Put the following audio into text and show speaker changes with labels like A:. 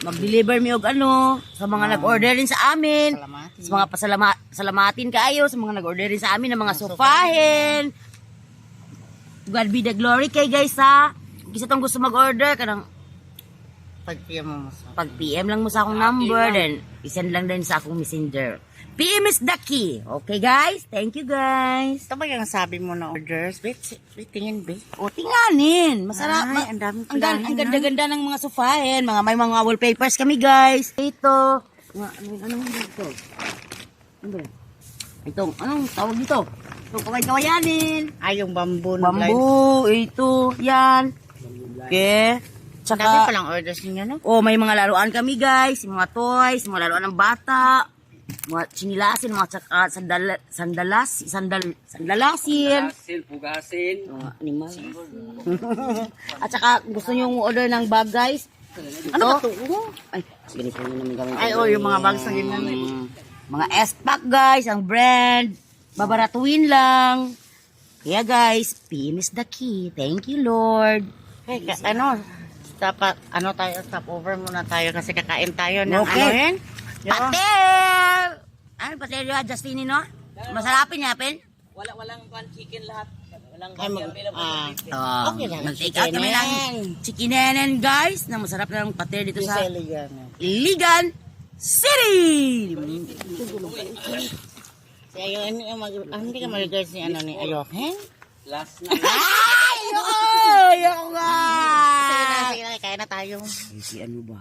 A: mag-deliver mi og ano sa mga nag-order rin sa amin.
B: Salamatin.
A: Sa mga salamatin kaayo sa mga nag-order rin sa amin ng mga sofahin. God be the glory kay guys ha. Kung isa tong gusto mag-order kanang
B: Pag-PM mo sa.
A: pag PM lang mo sa akong number then isend lang din sa akong messenger. PM is the key. Okay guys? Thank you guys.
B: Ito ba yung sabi mo na orders? Wait, tingin, be.
A: O tinganin, masarap.
B: Ay, ang daming
A: ang
B: pulahin,
A: ganda-ganda ng mga sofahin. May mga wallpapers kami guys. Ito. Anong dito? Ano ba? Itong, anong tawag dito? Itong kaway-kawayanin.
B: Ay, yung bamboo. na blind.
A: Bamboo, ito, yan. Okay.
B: Dami
A: Tsaka,
B: palang orders ninyo, no?
A: may mga laruan kami guys. Mga toys, mga laruan ng bata. Mga sinilasin, mga sandalasin.
C: Pugasin.
A: Animal. At saka gusto nyo order ng bag guys.
B: Ano ba ito?
A: Ay, sige nito nyo namin gawin.
B: Ay, yung mga bags na ganyan.
A: Mga S-Pack guys, ang brand. Babaratuin lang. Kaya guys, PM is the key. Thank you Lord.
B: Hey, dapat, stop over muna tayo kasi kakain tayo ng
A: Okay.
B: ano yan?
A: Patel! Ano patel yung Justine no? Masarapin niya, Pen?
C: Walang chicken lahat. Walang
B: Ay, okay lang.
A: Mag-take out kami ng chikinenen guys na masarap na ng patel dito sa Iligan City!
B: Si Ayo, hindi ka mag-regards ni Ayoken?
C: last na.
A: Ay! Ayoko nga!
B: Sige na, kaya na tayo.
A: Si ano ba?